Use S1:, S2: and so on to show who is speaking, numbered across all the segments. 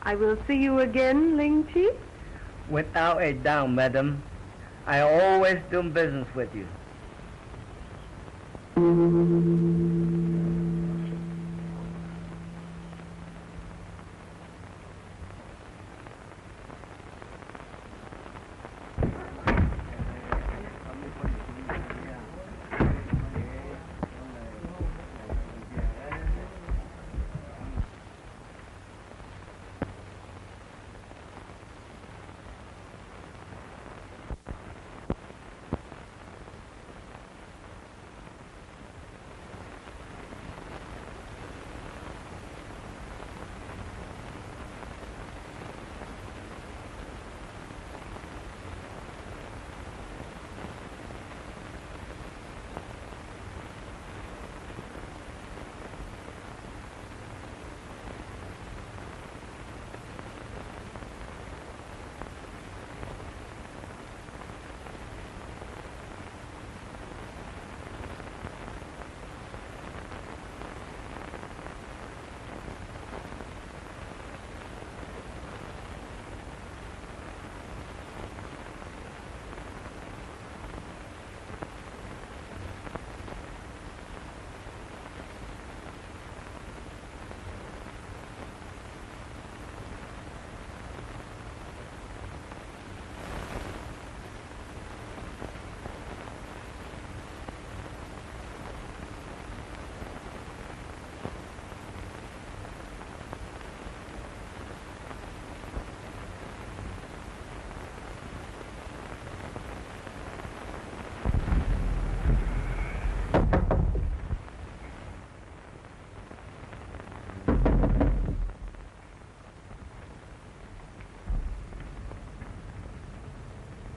S1: I will see you again, Ling Chi?
S2: Without a doubt, madam. I always do business with you.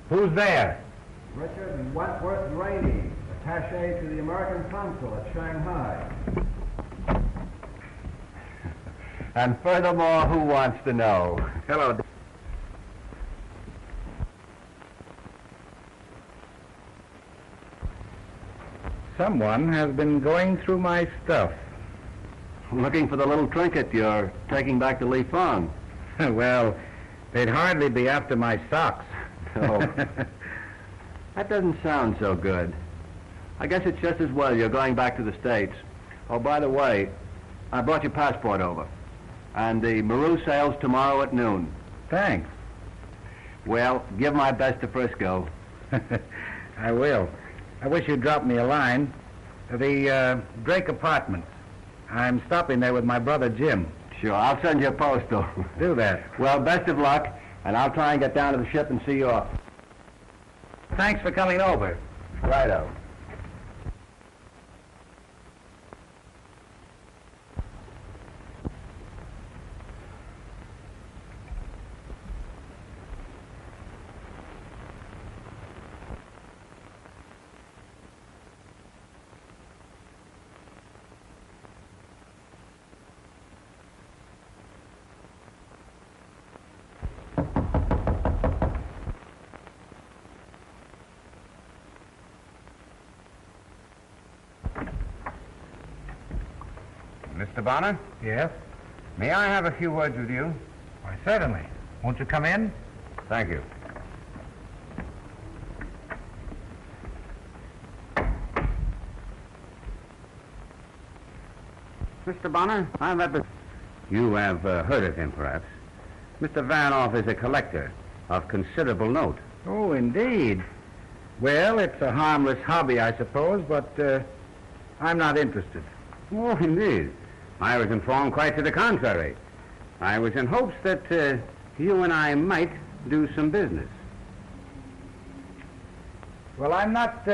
S3: Who's there?
S4: Richard Wentworth Rainey, attaché to the American consul at Shanghai.
S3: And furthermore, who wants to know? Hello. Someone has been going through my stuff.
S4: Looking for the little trinket you're taking back to Li Feng.
S3: Well, they'd hardly be after my socks.
S4: Oh. That doesn't sound so good. I guess it's just as well you're going back to the States. Oh, by the way, I brought your passport over. And the Maru sails tomorrow at noon.
S3: Thanks.
S4: Well, give my best to Frisco.
S3: I will. I wish you'd drop me a line. The Drake Apartments. I'm stopping there with my brother Jim.
S4: Sure, I'll send you a postal.
S3: Do that.
S4: Well, best of luck, and I'll try and get down to the ship and see you off.
S3: Thanks for coming over.
S4: Righto.
S3: Mr. Bonner? Yes? May I have a few words with you? Why, certainly. Won't you come in? Thank you. Mr. Bonner, I'm at You have heard of him, perhaps. Mr. Vanoff is a collector of considerable note. Oh, indeed. Well, it's a harmless hobby, I suppose, but I'm not interested. Oh, indeed. I was informed quite to the contrary. I was in hopes that you and I might do some business. Well, I'm not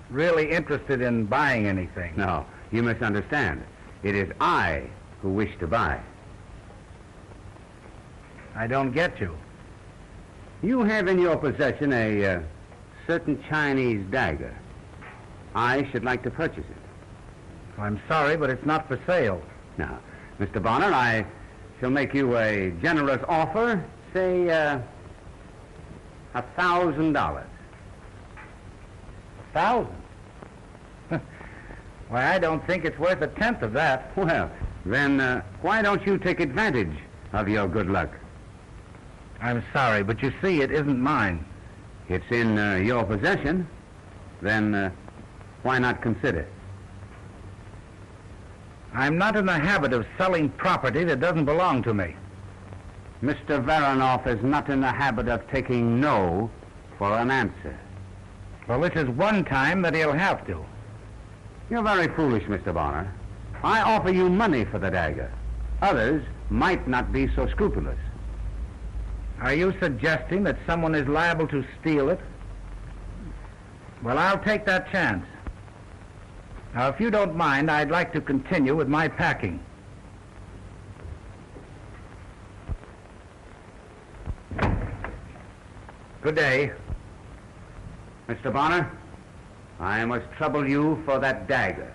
S3: really interested in buying anything. No, you misunderstand. It is I who wish to buy. I don't get you. You have in your possession a certain Chinese dagger. I should like to purchase it. I'm sorry, but it's not for sale. Now, Mr. Bonner, I shall make you a generous offer, say, $1,000. 1,000? Why, I don't think it's worth a tenth of that. Well, then, why don't you take advantage of your good luck.
S4: I'm sorry, but you see, it isn't mine.
S3: It's in your possession. Then why not consider?
S4: I'm not in the habit of selling property that doesn't belong to me.
S3: Mr. Varanoff is not in the habit of taking no for an answer.
S4: Well, this is one time that he'll have to.
S3: You're very foolish, Mr. Bonner. I offer you money for the dagger. Others might not be so scrupulous.
S4: Are you suggesting that someone is liable to steal it? Well, I'll take that chance. Now, if you don't mind, I'd like to continue with my packing. Good day.
S3: Mr. Bonner, I must trouble you for that dagger.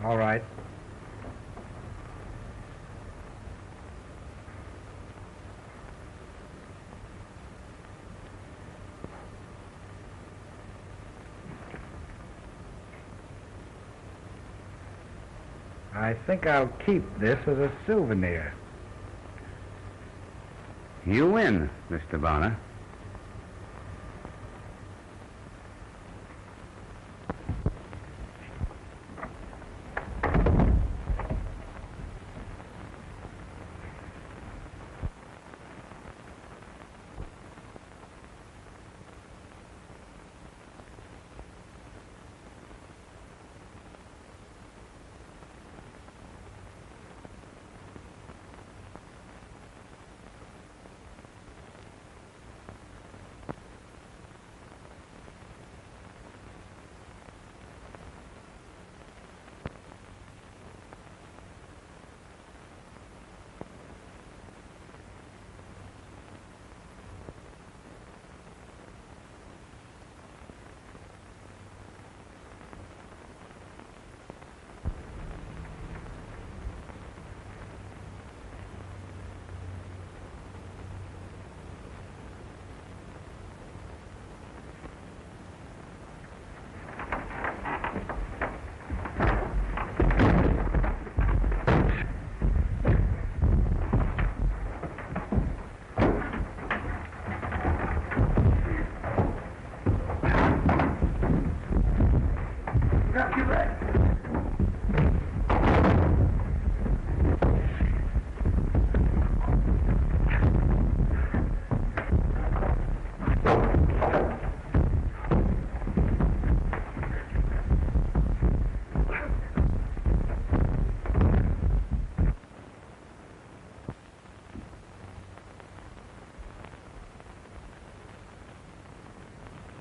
S4: All right. I think I'll keep this as a souvenir.
S3: You win, Mr. Bonner.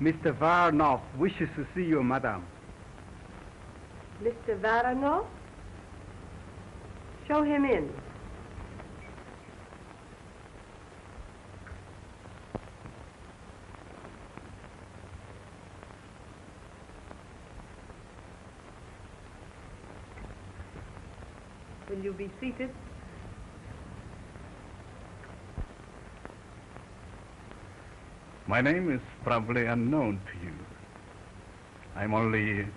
S2: Mr. Varanoff wishes to see you, madam.
S1: Mr. Varanoff? Show him in. Will you be seated?
S5: My name is probably unknown to you. I'm only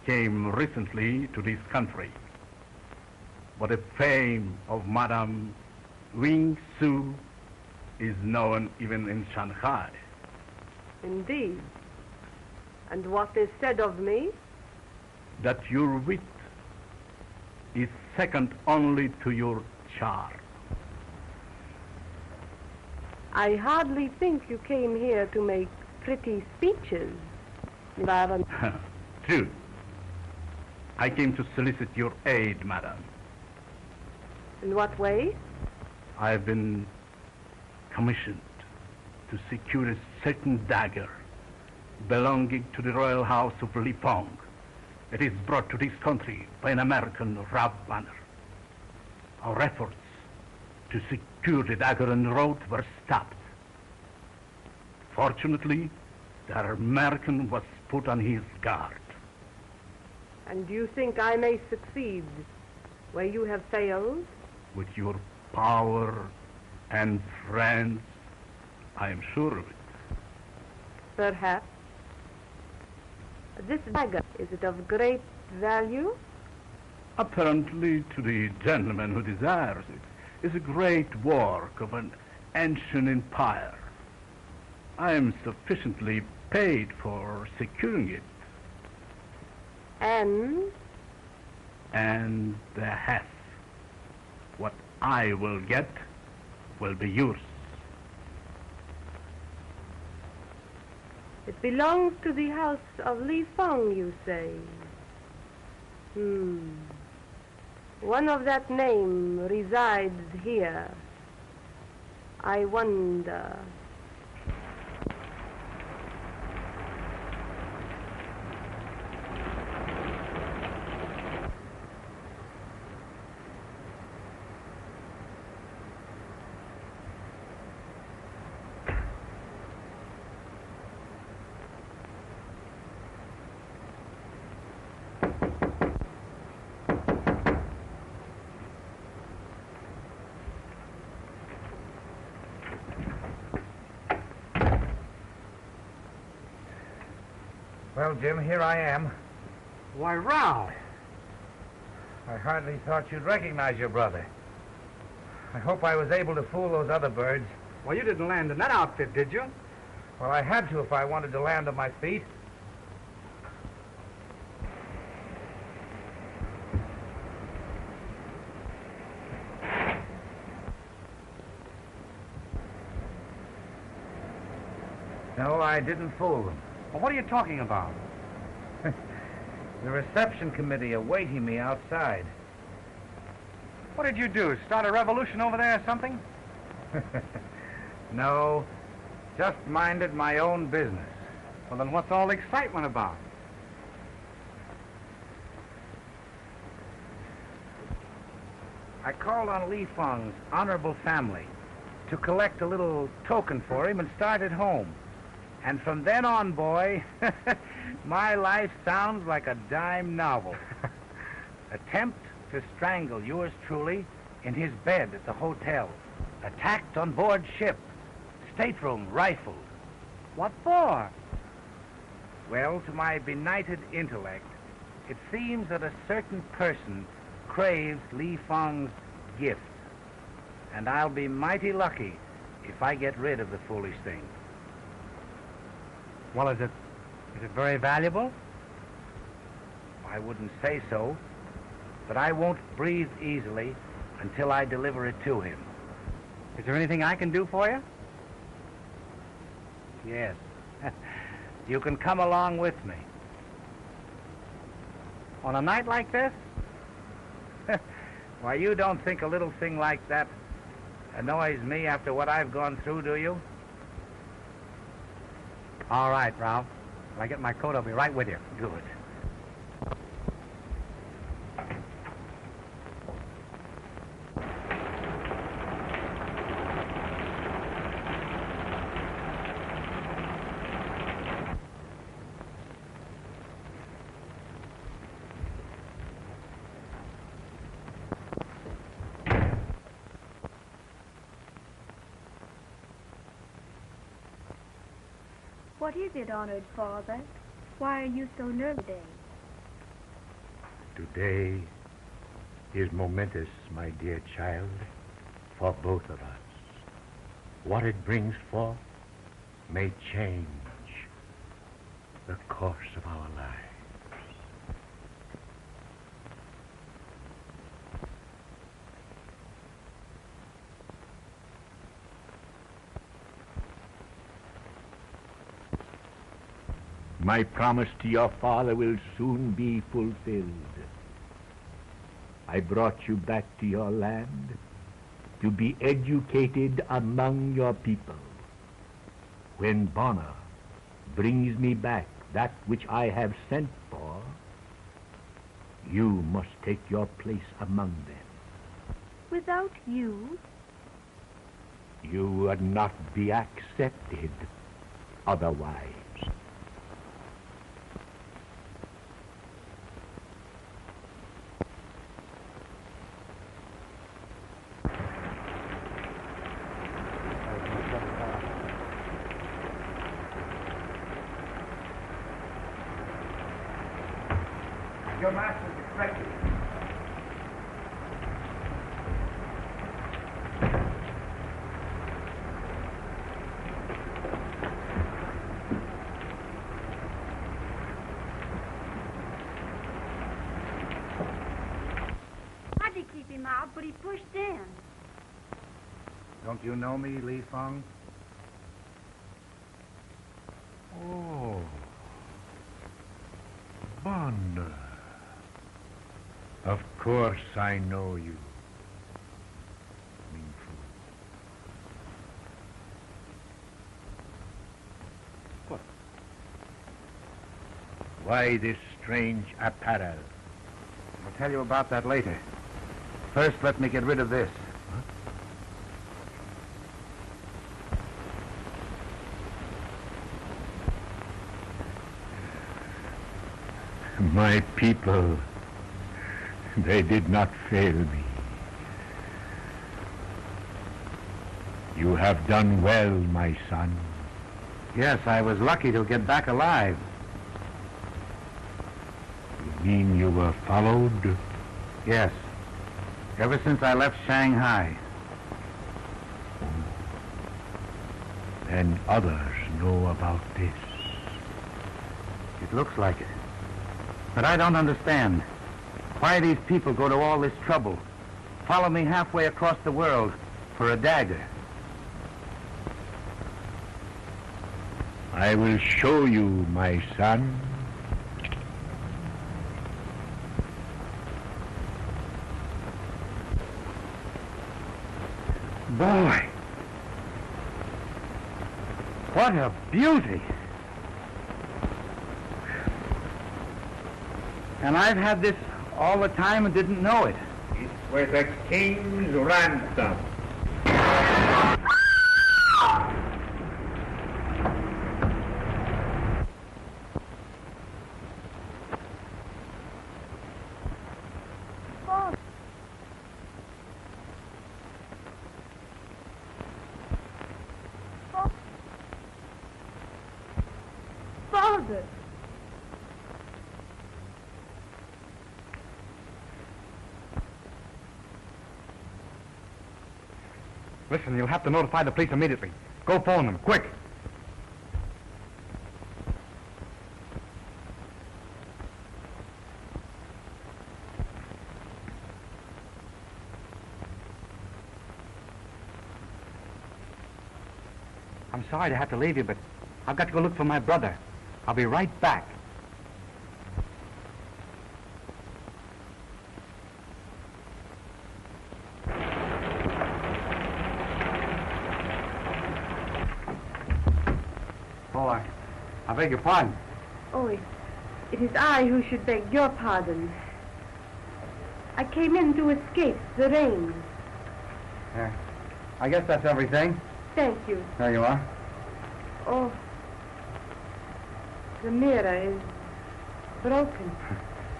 S5: came recently to this country. But the fame of Madame Wing Su is known even in Shanghai.
S1: Indeed. And what is said of me?
S5: That your wit is second only to your charm.
S1: I hardly think you came here to make pretty speeches, Varanoff.
S5: True. I came to solicit your aid, madam.
S1: In what way?
S5: I have been commissioned to secure a certain dagger belonging to the royal house of Li Peng. It is brought to this country by an American, Rob Banner. Our efforts to secure the dagger en route were stopped. Fortunately, the American was put on his guard.
S1: And you think I may succeed where you have failed?
S5: With your power and friends, I am sure of it.
S1: Perhaps. This dagger, is it of great value?
S5: Apparently, to the gentleman who desires it, is a great work of an ancient empire. I am sufficiently paid for securing it.
S1: And
S5: the half. What I will get will be yours.
S1: it belongs to the house of Li Feng, you say? One of that name resides here. I wonder.
S6: Well, Jim, here I am.
S2: Why, Ralph!
S6: I hardly thought you'd recognize your brother. I hope I was able to fool those other birds.
S2: Well, you didn't land in that outfit, did you?
S6: Well, I had to if I wanted to land on my feet. No, I didn't fool them.
S2: Well, what are you talking about?
S6: The reception committee awaiting me outside.
S2: What did you do? Start a revolution over there or something?
S6: No, just minded my own business.
S2: Well, then what's all the excitement about?
S6: I called on Li Feng's honorable family to collect a little token for him and started home. And from then on, boy, my life sounds like a dime novel. Attempt to strangle yours truly in his bed at the hotel. Attacked on board ship. Stateroom rifled.
S2: What for?
S6: Well, to my benighted intellect, it seems that a certain person craves Li Feng's gift. And I'll be mighty lucky if I get rid of the foolish thing.
S2: Well, is it very valuable?
S6: I wouldn't say so, but I won't breathe easily until I deliver it to him.
S2: Is there anything I can do for you?
S6: Yes. You can come along with me.
S2: On a night like this?
S6: Why, you don't think a little thing like that annoys me after what I've gone through, do you?
S2: All right, Ralph. When I get my coat, I'll be right with you.
S6: Good.
S7: What is it, honored father? Why are you so nervous today?
S8: Today is momentous, my dear child, for both of us. What it brings forth may change the course of our lives. My promise to your father will soon be fulfilled. I brought you back to your land to be educated among your people. When Bonner brings me back that which I have sent for, you must take your place among them.
S7: Without you?
S8: You would not be accepted otherwise.
S6: Your master's expecting.
S7: Tried to keep him out, but he pushed in.
S6: Don't you know me, Li Feng?
S5: Oh. Bonner. Of course I know you. Ming Fu. What? Why this strange apparel?
S6: I'll tell you about that later. First, let me get rid of this.
S5: My people, they did not fail me. You have done well, my son.
S6: Yes, I was lucky to get back alive.
S5: You mean you were followed?
S6: Yes. Ever since I left Shanghai.
S5: Then others know about this.
S6: It looks like it. But I don't understand. Why these people go to all this trouble? Follow me halfway across the world for a dagger.
S5: I will show you, my son.
S6: Boy! What a beauty! And I've had this all the time and didn't know it.
S5: It was a king's ransom.
S7: Father!
S6: Listen, you'll have to notify the police immediately. Go phone them, quick. I'm sorry to have to leave you, but I've got to go look for my brother. I'll be right back. Oh, I beg your pardon.
S1: Oh, it is I who should beg your pardon. I came in to escape the rain.
S6: I guess that's everything.
S1: Thank you.
S6: There you are.
S1: Oh, the mirror is broken.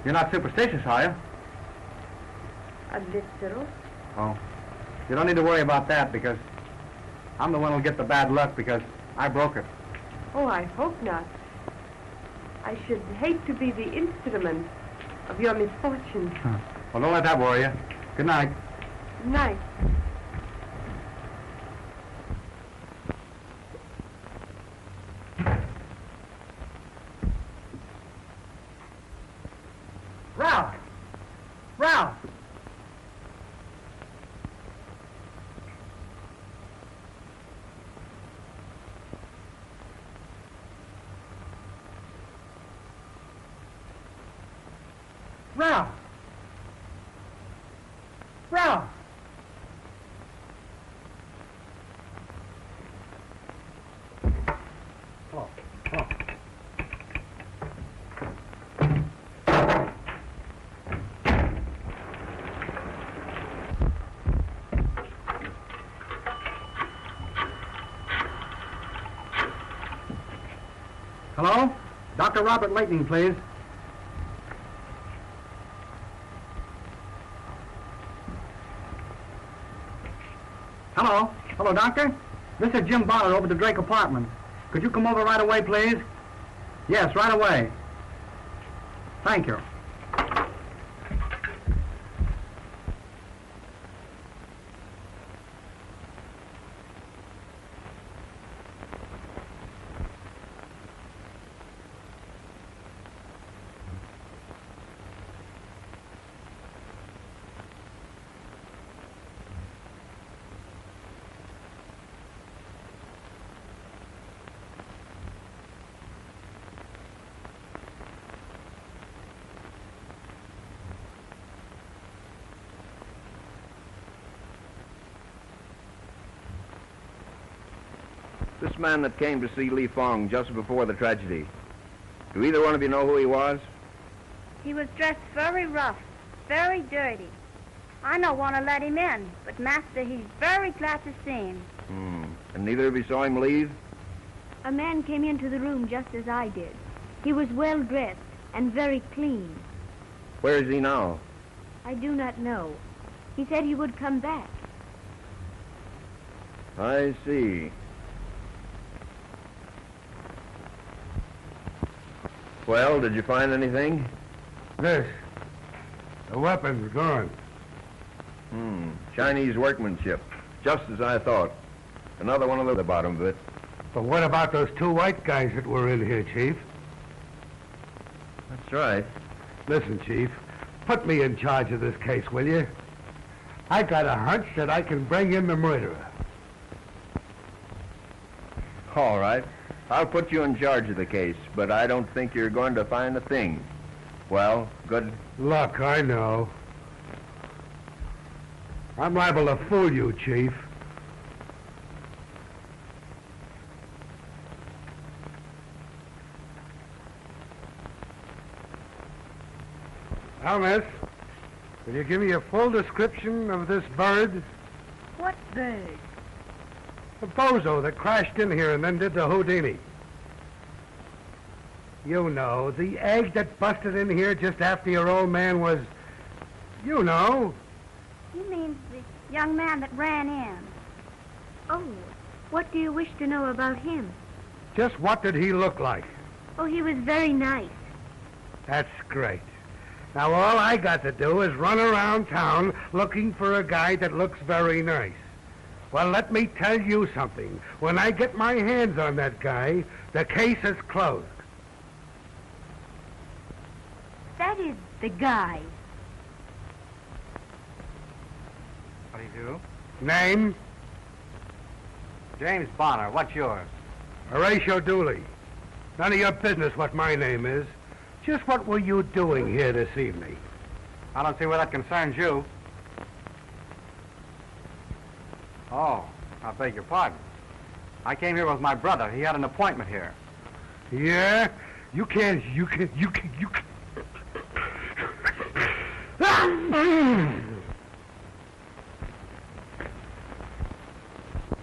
S6: You're not superstitious, are you?
S1: A little.
S6: Oh. You don't need to worry about that because I'm the one who'll get the bad luck because I broke it.
S1: Oh, I hope not. I should hate to be the instrument of your misfortune.
S6: Well, don't let that worry you. Good night.
S1: Good night.
S6: Ralph! Ralph! Ralph! Ralph! Oh, oh. Hello? Dr. Robert Lightning, please. Hello? Hello, Doctor? This is Jim Bonner over to Drake Apartments. Could you come over right away, please? Yes, right away. Thank you.
S4: This man that came to see Li Fong just before the tragedy, do either one of you know who he was?
S7: He was dressed very rough, very dirty. I don't want to let him in, but Master, he's very glad to see him.
S4: And neither of you saw him leave?
S7: A man came into the room just as I did. He was well dressed and very clean.
S4: Where is he now?
S7: I do not know. He said he would come back.
S4: I see. Well, did you find anything?
S9: This. The weapon's gone.
S4: Chinese workmanship. Just as I thought. Another one at the bottom of it.
S9: But what about those two white guys that were in here, Chief?
S4: That's right.
S9: Listen, Chief. Put me in charge of this case, will you? I got a hunch that I can bring in the murderer.
S4: All right. I'll put you in charge of the case, but I don't think you're going to find a thing. Well, good.
S9: Luck, I know. I'm liable to fool you, Chief. Now, miss, will you give me a full description of this bird?
S7: What bird?
S9: The bozo that crashed in here and then did the Houdini. You know, the egg that busted in here just after your old man was... You know.
S7: He means the young man that ran in. Oh, what do you wish to know about him?
S9: Just what did he look like?
S7: Oh, he was very nice.
S9: That's great. Now, all I got to do is run around town looking for a guy that looks very nice. Well, let me tell you something. When I get my hands on that guy, the case is closed.
S7: That is the guy.
S6: What do you do?
S9: Name?
S6: James Bonner. What's yours?
S9: Horatio Dooley. None of your business what my name is. Just what were you doing here this evening?
S6: I don't see where that concerns you. Oh, I beg your pardon. I came here with my brother. He had an appointment here.
S9: Yeah? You can...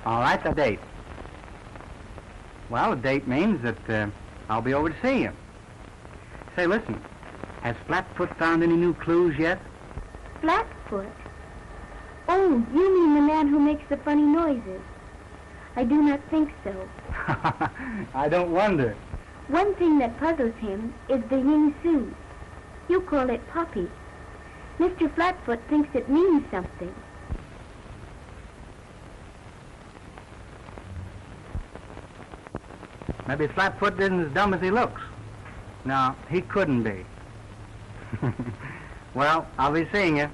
S6: All right, the date. Well, the date means that I'll be over to see you. Say, listen, has Flatfoot found any new clues yet?
S7: Flatfoot? Oh, you mean the man who makes the funny noises. I do not think so.
S6: I don't wonder.
S7: One thing that puzzles him is the Ying Su. You call it puppy. Mr. Flatfoot thinks it means something.
S6: Maybe Flatfoot isn't as dumb as he looks. No, he couldn't be. Well, I'll be seeing you.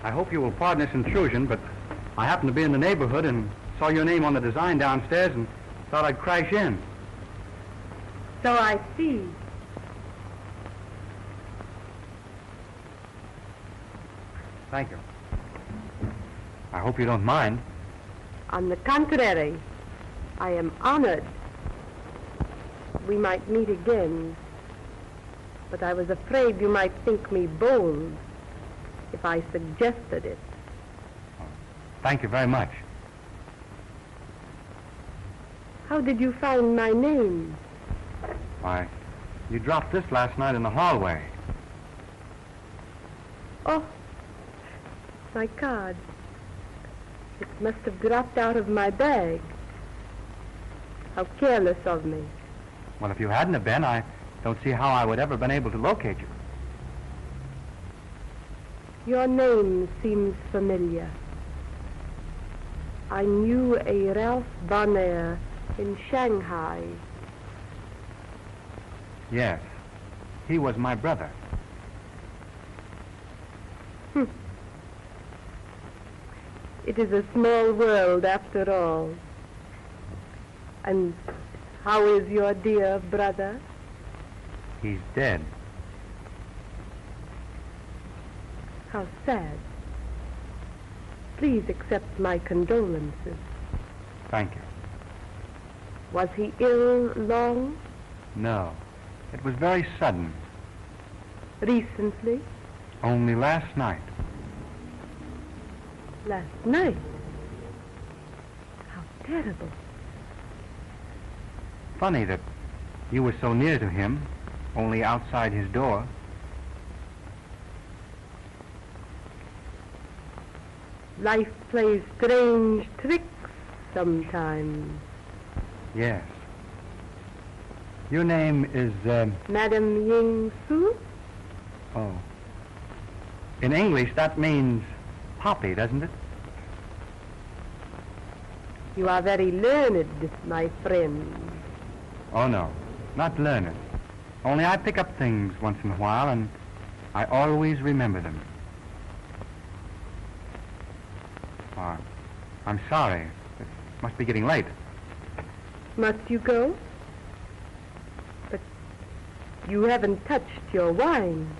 S4: I hope you will pardon this intrusion, but I happened to be in the neighborhood and saw your name on the design downstairs and thought I'd crash in.
S1: So I see.
S4: Thank you. I hope you don't mind.
S1: On the contrary, I am honored. We might meet again, but I was afraid you might think me bold if I suggested it.
S4: Thank you very much.
S1: How did you find my name?
S4: Why, you dropped this last night in the hallway.
S1: Oh, my card. It must have dropped out of my bag. How careless of me.
S4: Well, if you hadn't have been, I don't see how I would ever have been able to locate you.
S1: Your name seems familiar. I knew a Ralph Bonner in Shanghai.
S4: Yes. He was my brother.
S1: It is a small world after all. And how is your dear brother?
S4: He's dead.
S1: How sad. Please accept my condolences.
S4: Thank you.
S1: Was he ill long?
S4: No. It was very sudden.
S1: Recently?
S4: Only last night.
S1: Last night? How terrible.
S4: Funny that you were so near to him, only outside his door.
S1: Life plays strange tricks sometimes.
S4: Yes. Your name is,
S1: Madam Ying Su?
S4: Oh. In English, that means poppy, doesn't it?
S1: You are very learned, my friend.
S4: Oh, no. Not learned. Only I pick up things once in a while, and I always remember them. Oh, I'm sorry. It must be getting late.
S1: Must you go? But you haven't touched your wine.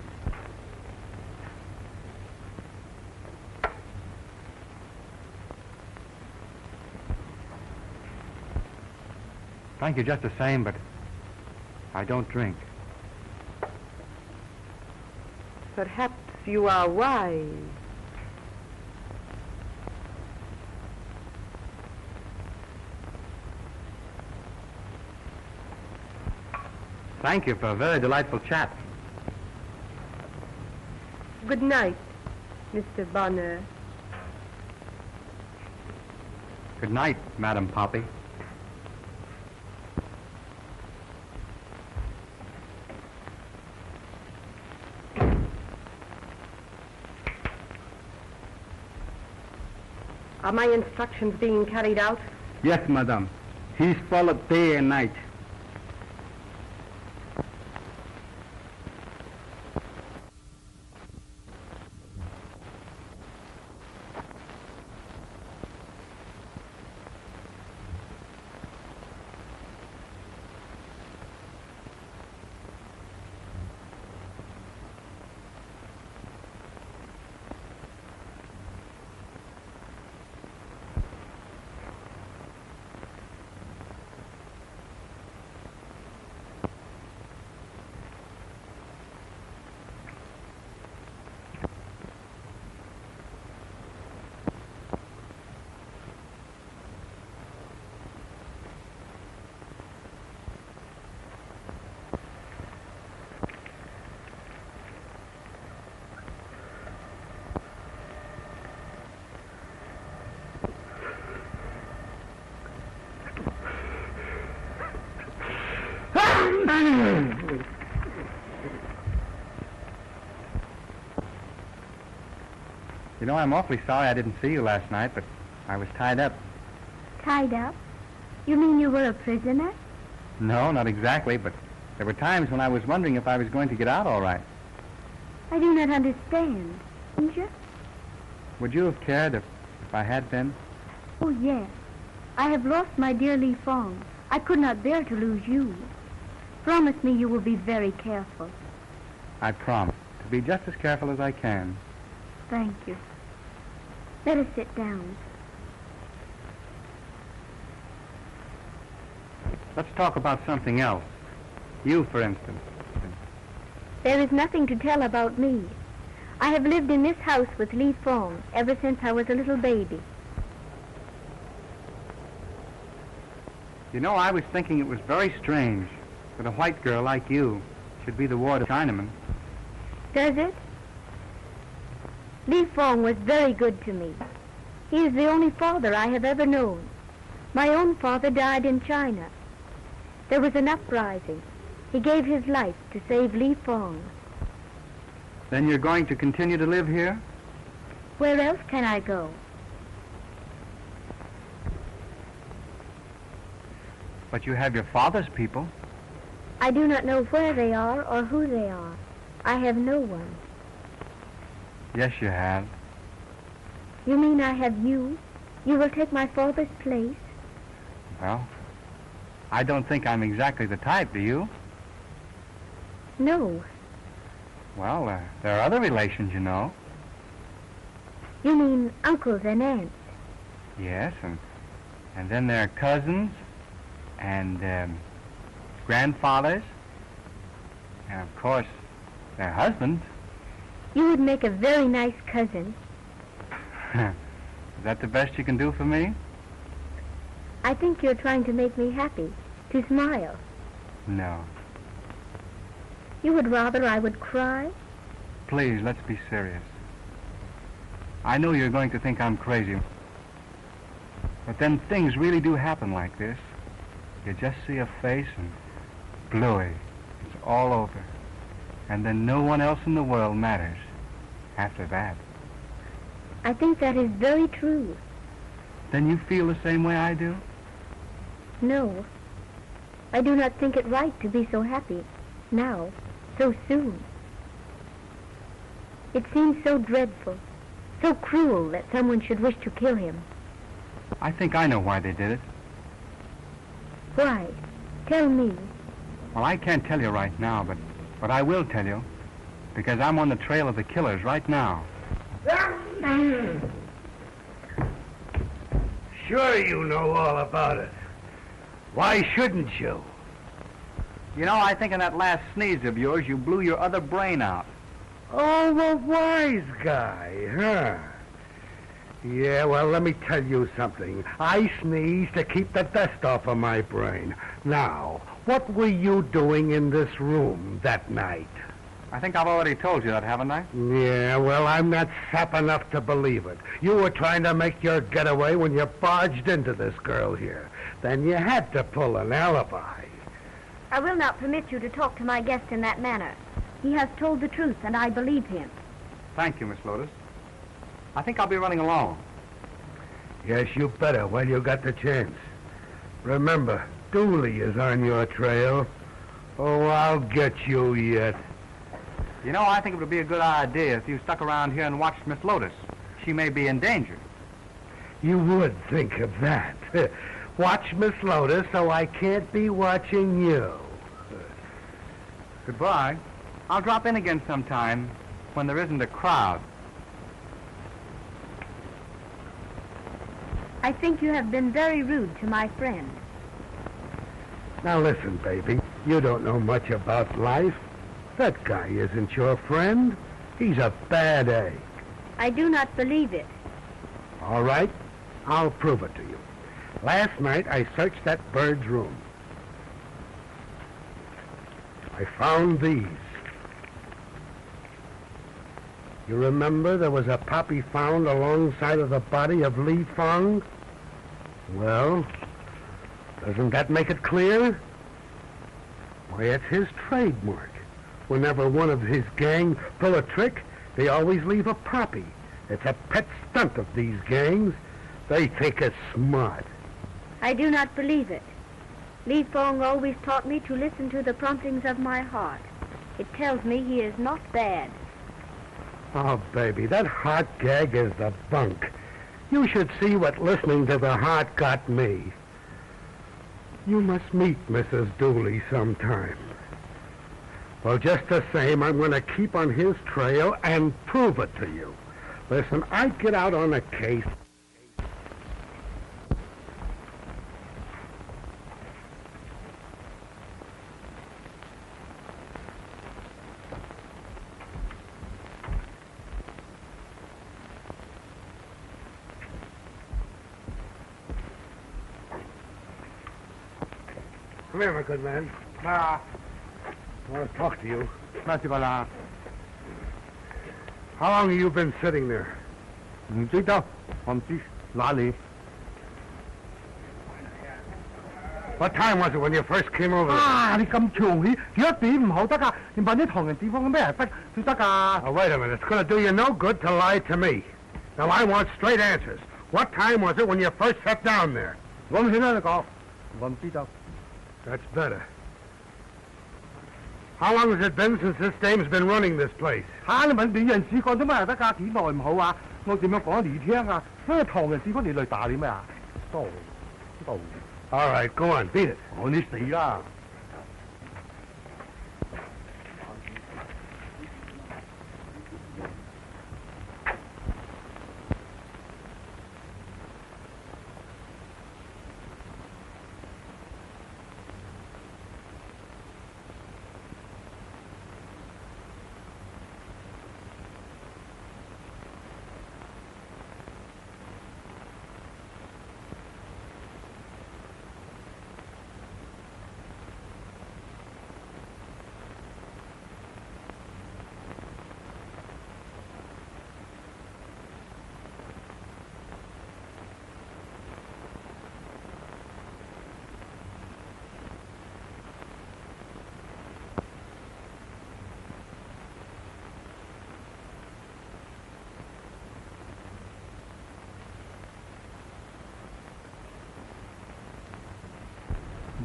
S4: Thank you just the same, but I don't drink.
S1: Perhaps you are wise.
S4: Thank you for a very delightful chat.
S1: Good night, Mr. Bonner.
S4: Good night, Madam Poppy.
S1: Are my instructions being carried out?
S6: Yes, madam. He's followed day and night.
S4: You
S10: know, I'm awfully sorry I didn't see you last night, but I was tied up.
S7: Tied up? You mean you were a prisoner?
S10: No, not exactly, but there were times when I was wondering if I was going to get out all right.
S7: I do not understand. Didn't you?
S10: Would you have cared if I had been?
S7: Oh, yes. I have lost my dear Li Fong. I could not bear to lose you. Promise me you will be very careful.
S10: I promise to be just as careful as I can.
S7: Thank you. Let us sit down.
S10: Let's talk about something else. You, for instance.
S7: There is nothing to tell about me. I have lived in this house with Li Fong ever since I was a little baby.
S10: You know, I was thinking it was very strange that a white girl like you should be the ward of Chinaman.
S7: Does it? Li Fong was very good to me. He is the only father I have ever known. My own father died in China. There was an uprising. He gave his life to save Li Fong.
S10: Then you're going to continue to live here?
S7: Where else can I go?
S10: But you have your father's people.
S7: I do not know where they are or who they are. I have no one.
S10: Yes, you have.
S7: You mean I have you? You will take my father's place?
S10: Well, I don't think I'm exactly the type, do you?
S7: No.
S10: Well, there are other relations, you know.
S7: You mean uncles and aunts?
S10: Yes, and then there are cousins and grandfathers, and of course, their husbands.
S7: You would make a very nice cousin.
S10: Is that the best you can do for me?
S7: I think you're trying to make me happy, to smile.
S10: No.
S7: You would rather I would cry?
S10: Please, let's be serious. I know you're going to think I'm crazy, but then things really do happen like this. You just see a face and bluey. It's all over. And then no one else in the world matters after that.
S7: I think that is very true.
S10: Then you feel the same way I do?
S7: No. I do not think it right to be so happy now, so soon. It seems so dreadful, so cruel that someone should wish to kill him.
S10: I think I know why they did it.
S7: Why? Tell me.
S10: Well, I can't tell you right now, but I will tell you, because I'm on the trail of the killers right now.
S9: Sure you know all about it. Why shouldn't you?
S10: You know, I think in that last sneeze of yours, you blew your other brain out.
S9: Oh, the wise guy, huh? Yeah, well, let me tell you something. I sneezed to keep the dust off of my brain. Now, what were you doing in this room that night?
S10: I think I've already told you that, haven't I?
S9: Yeah, well, I'm not sap enough to believe it. You were trying to make your getaway when you barged into this girl here. Then you had to pull an alibi.
S7: I will not permit you to talk to my guest in that manner. He has told the truth, and I believe him.
S10: Thank you, Miss Lotus. I think I'll be running along.
S9: Yes, you better while you got the chance. Remember, Dooley is on your trail. Oh, I'll get you yet.
S10: You know, I think it would be a good idea if you stuck around here and watched Miss Lotus. She may be in danger.
S9: You would think of that. Watch Miss Lotus so I can't be watching you.
S10: Goodbye. I'll drop in again sometime when there isn't a crowd.
S7: I think you have been very rude to my friend.
S9: Now listen, baby. You don't know much about life. That guy isn't your friend. He's a bad egg.
S7: I do not believe it.
S9: All right. I'll prove it to you. Last night, I searched that bird's room. I found these. You remember there was a poppy found alongside of the body of Li Fong? Well, doesn't that make it clear? Why, it's his trademark. Whenever one of his gang pull a trick, they always leave a poppy. It's a pet stunt of these gangs. They think it's smart.
S7: I do not believe it. Li Fong always taught me to listen to the promptings of my heart. It tells me he is not bad.
S9: Oh, baby, that heart gag is the bunk. You should see what listening to the heart got me. You must meet Mrs. Dooley sometime. Well, just the same, I'm going to keep on his trail and prove it to you. Listen, I'd get out on a case. Come here, my good man. I want to talk to you. How long have you been sitting there? What time was it when you first came over? Oh, wait a minute. It's going to do you no good to lie to me. Now, I want straight answers. What time was it when you first sat down there? That's better. How long has it been since this dame's been running this place? All right, go on, beat it.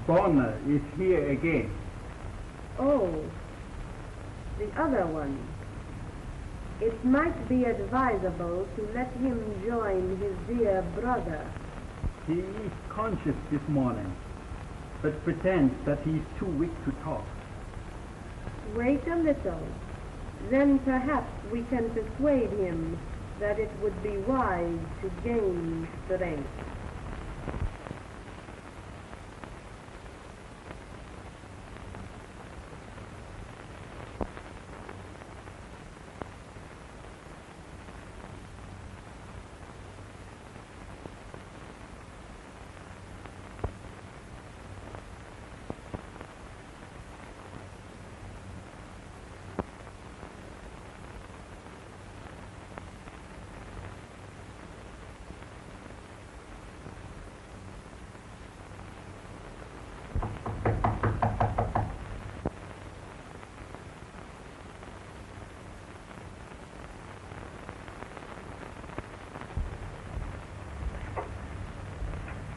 S2: Bonner is here again.
S1: Oh, the other one. It might be advisable to let him join his dear brother.
S2: He is conscious this morning, but pretends that he is too weak to talk.
S1: Wait a little. Then perhaps we can persuade him that it would be wise to gain strength.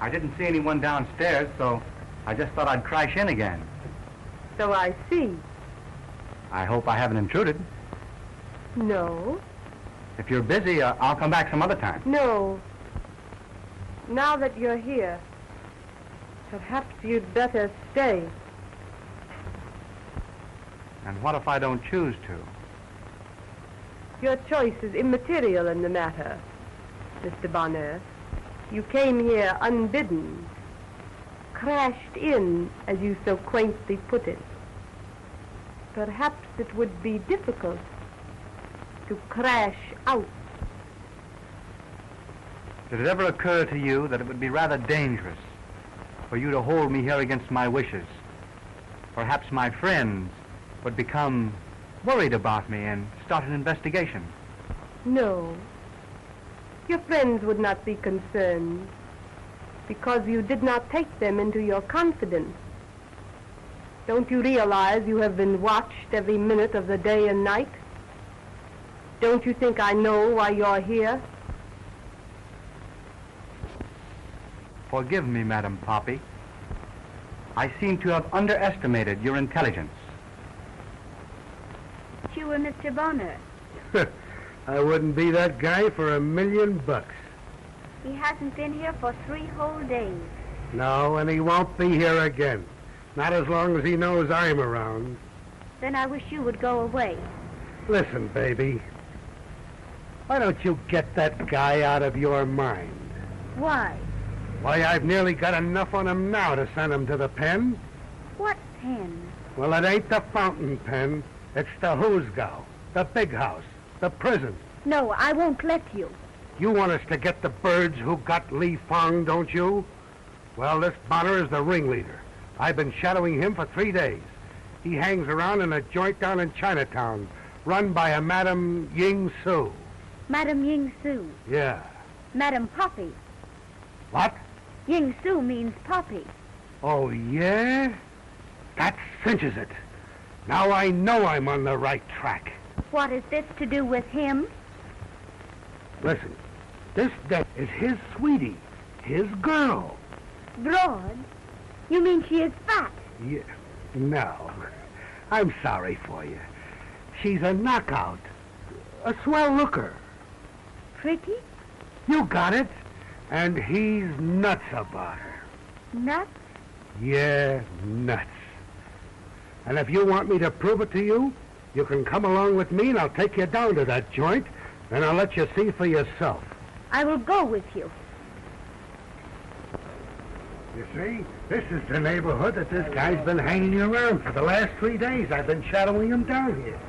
S4: I didn't see anyone downstairs, so I just thought I'd crash in again.
S1: So I see.
S4: I hope I haven't intruded.
S1: No.
S4: If you're busy, I'll come back some other time.
S1: No. Now that you're here, perhaps you'd better stay.
S4: And what if I don't choose to?
S1: Your choice is immaterial in the matter, Mr. Bonner. You came here unbidden, crashed in, as you so quaintly put it. Perhaps it would be difficult to crash out.
S4: Did it ever occur to you that it would be rather dangerous for you to hold me here against my wishes? Perhaps my friends would become worried about me and start an investigation.
S1: No. Your friends would not be concerned because you did not take them into your confidence. Don't you realize you have been watched every minute of the day and night? Don't you think I know why you're here?
S10: Forgive me, Madam Poppy. I seem to have underestimated your intelligence.
S7: You were Mr. Bonner.
S9: I wouldn't be that guy for $1,000,000.
S7: He hasn't been here for 3 whole days.
S9: No, and he won't be here again. Not as long as he knows I'm around.
S7: Then I wish you would go away.
S9: Listen, baby. Why don't you get that guy out of your mind?
S7: Why?
S9: Why, I've nearly got enough on him now to send him to the pen.
S7: What pen?
S9: Well, it ain't the fountain pen. It's the Hoosgow, the big house, the prison.
S7: No, I won't let you.
S9: You want us to get the birds who got Li Fong, don't you? Well, this Bonner is the ringleader. I've been shadowing him for 3 days. He hangs around in a joint down in Chinatown, run by a Madame Ying Su.
S7: Madame Ying Su.
S9: Yeah.
S7: Madame Poppy.
S9: What?
S7: Ying Su means Poppy.
S9: Oh, yeah? That cinches it. Now I know I'm on the right track.
S7: What is this to do with him?
S9: Listen, this debt is his sweetie, his girl.
S7: Broad? You mean she is fat?
S9: Yeah. No. I'm sorry for you. She's a knockout. A swell looker.
S7: Pretty?
S9: You got it. And he's nuts about her.
S7: Nuts?
S9: Yeah, nuts. And if you want me to prove it to you, you can come along with me and I'll take you down to that joint and I'll let you see for yourself.
S7: I will go with you.
S9: You see, this is the neighborhood that this guy's been hanging around for the last 3 days. I've been shadowing him down here.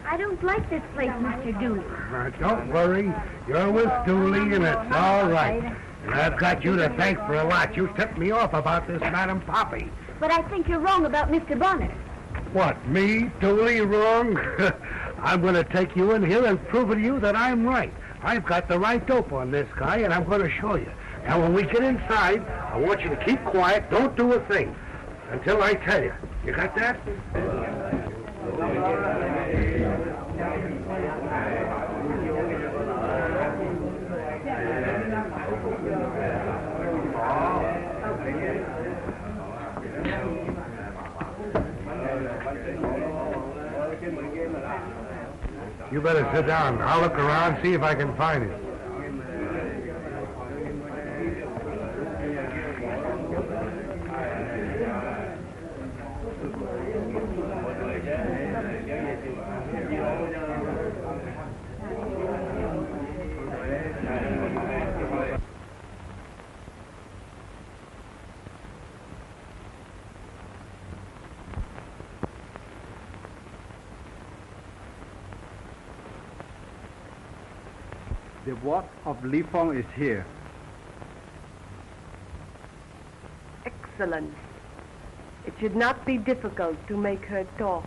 S7: I don't like this place, Mr. Dooley.
S9: Don't worry. You're with Dooley and it's all right. And I've got you to thank for a lot. You tipped me off about this Madame Poppy.
S7: But I think you're wrong about Mr. Bonner.
S9: What, me, Dooley, wrong? I'm going to take you in here and prove to you that I'm right. I've got the right dope on this guy, and I'm going to show you. Now, when we get inside, I want you to keep quiet. Don't do a thing until I tell you. You got that? You better sit down. I'll look around, see if I can find it.
S10: The ward of Li Fong is here.
S1: Excellent. It should not be difficult to make her talk.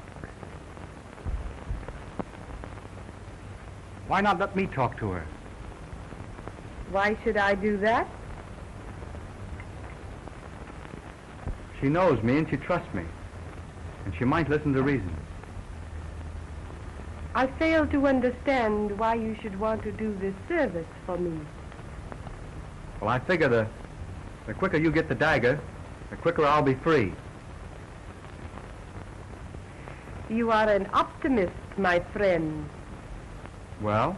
S10: Why not let me talk to her?
S1: Why should I do that?
S10: She knows me and she trusts me. And she might listen to reason.
S1: I fail to understand why you should want to do this service for me.
S10: Well, I figure the quicker you get the dagger, the quicker I'll be free.
S1: You are an optimist, my friend.
S10: Well,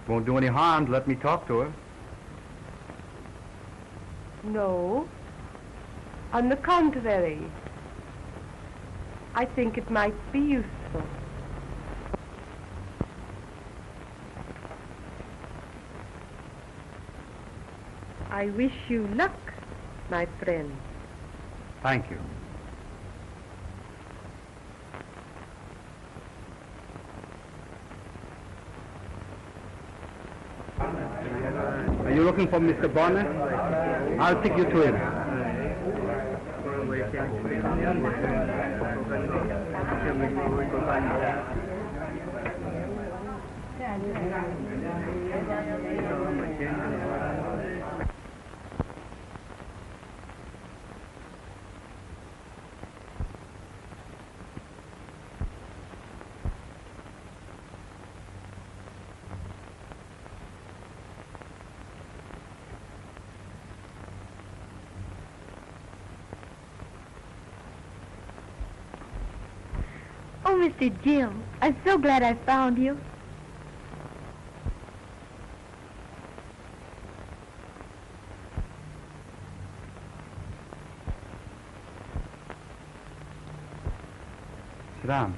S10: won't do any harm to let me talk to her.
S1: No. On the contrary, I think it might be useful. I wish you luck, my friend.
S10: Thank you. Are you looking for Mr. Bonner? I'll take you to him.
S7: Oh, Mr. Jim, I'm so glad I found you.
S10: Sit down.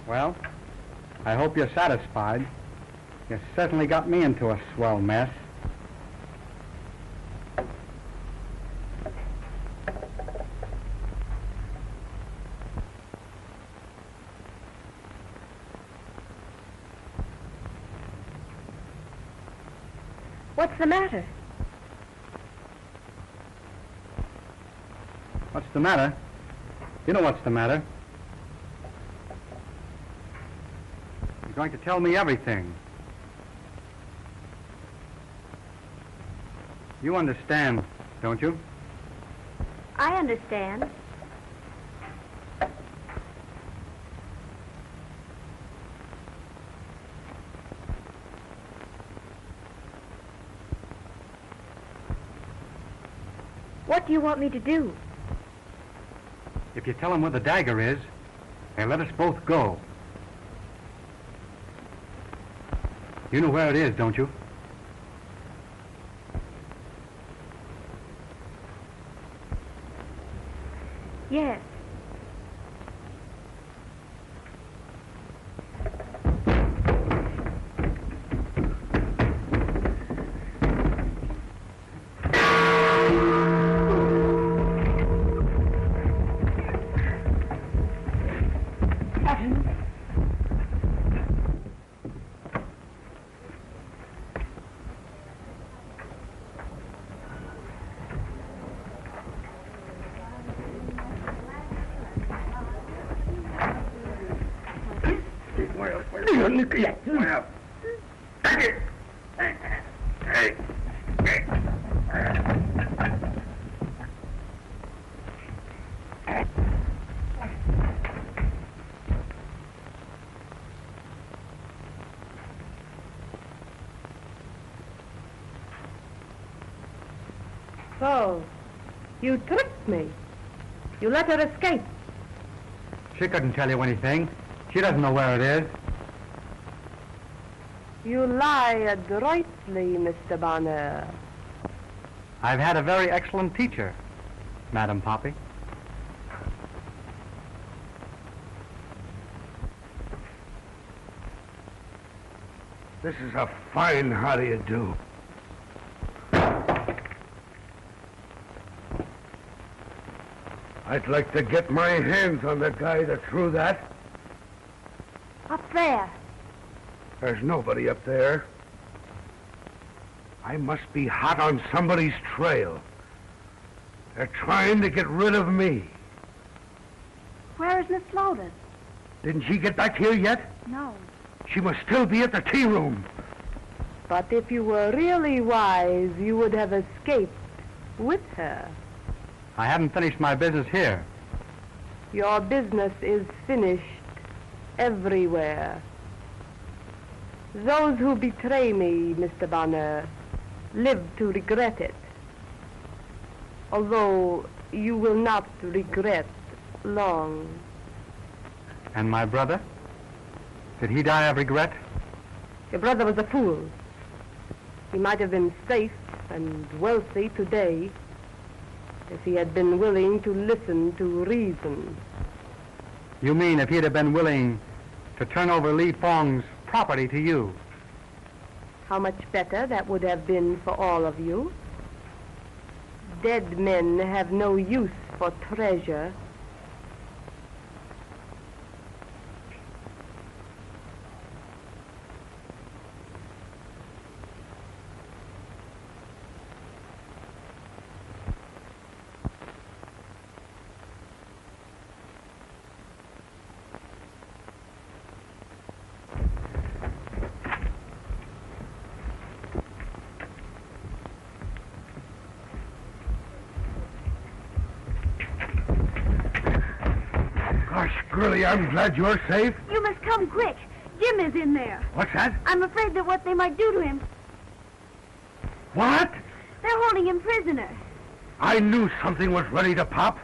S10: Well, I hope you're satisfied. You certainly got me into a swell mess.
S7: What's the matter?
S10: What's the matter? You know what's the matter. You're going to tell me everything. You understand, don't you?
S7: I understand. What do you want me to do?
S10: If you tell him where the dagger is, they'll let us both go. You know where it is, don't you?
S7: Yes.
S1: So, you tricked me. You let her escape.
S10: She couldn't tell you anything. She doesn't know where it is.
S1: You lie adroitly, Mr. Bonner.
S10: I've had a very excellent teacher, Madam Poppy.
S9: This is a fine how do you do. I'd like to get my hands on the guy that threw that.
S7: Up there.
S9: There's nobody up there. I must be hot on somebody's trail. They're trying to get rid of me.
S7: Where is Miss Lotus?
S9: Didn't she get back here yet?
S7: No.
S9: She must still be at the tea room.
S1: But if you were really wise, you would have escaped with her.
S10: I haven't finished my business here.
S1: Your business is finished everywhere. Those who betray me, Mr. Bonner, live to regret it. Although you will not regret long.
S10: And my brother? Did he die of regret?
S1: Your brother was a fool. He might have been safe and wealthy today if he had been willing to listen to reason.
S10: You mean if he'd have been willing to turn over Li Fong's property to you?
S1: How much better that would have been for all of you. Dead men have no use for treasure.
S9: Gosh, Grilly, I'm glad you're safe.
S7: You must come quick. Jim is in there.
S9: What's that?
S7: I'm afraid that what they might do to him.
S9: What?
S7: They're holding him prisoner.
S9: I knew something was ready to pop.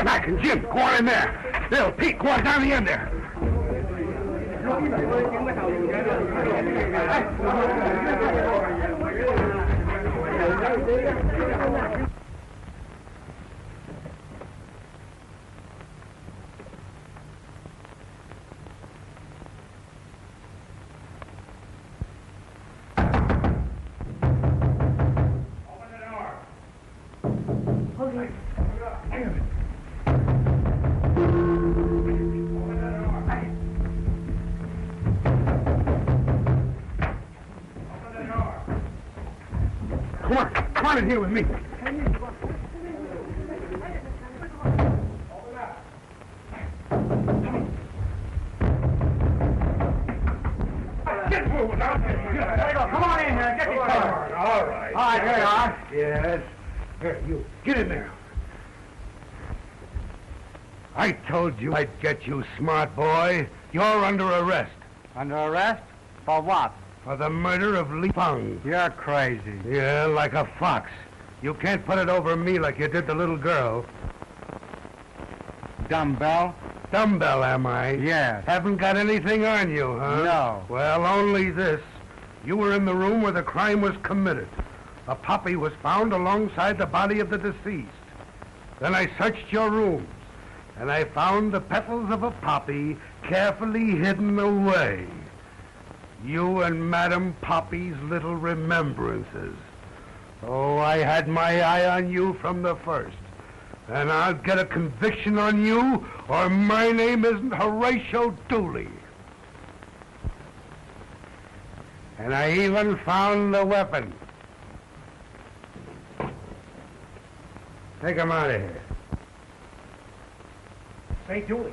S9: Mac and Jim, go on in there. Bill, Pete, go on down the end there. Come on in here with me. Get moving now. Come on in here. Get your car. All right.
S6: All right, here you are.
S9: Yes. Here, you. Get in there. I told you I'd get you, smart boy. You're under arrest.
S6: Under arrest? For what?
S9: For the murder of Li Feng.
S6: You're crazy.
S9: Yeah, like a fox. You can't put it over me like you did the little girl.
S6: Dumbbell?
S9: Dumbbell, am I?
S6: Yes.
S9: Haven't got anything on you, huh?
S6: No.
S9: Well, only this. You were in the room where the crime was committed. A poppy was found alongside the body of the deceased. Then I searched your rooms, and I found the petals of a poppy carefully hidden away. You and Madame Poppy's little remembrances. Oh, I had my eye on you from the first. And I'll get a conviction on you, or my name isn't Horatio Dooley. And I even found the weapon. Take him out of here. Say, Dooley.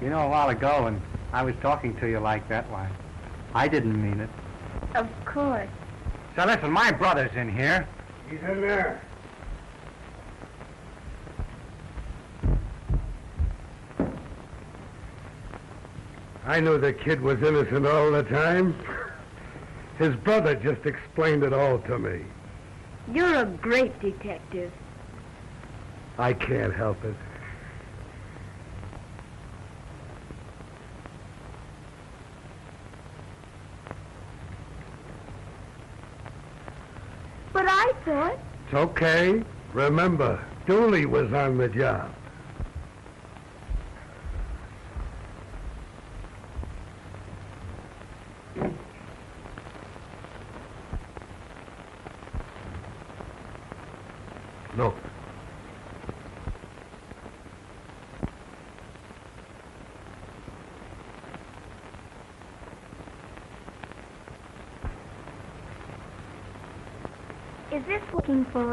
S6: You know, a while ago when I was talking to you like that, why, I didn't mean it.
S7: Of course.
S6: So listen, my brother's in here.
S9: He's in there. I knew the kid was innocent all the time. His brother just explained it all to me.
S7: You're a great detective.
S9: I can't help it.
S7: But I thought...
S9: It's okay. Remember, Dooley was on the job. Look.
S7: Is this looking for?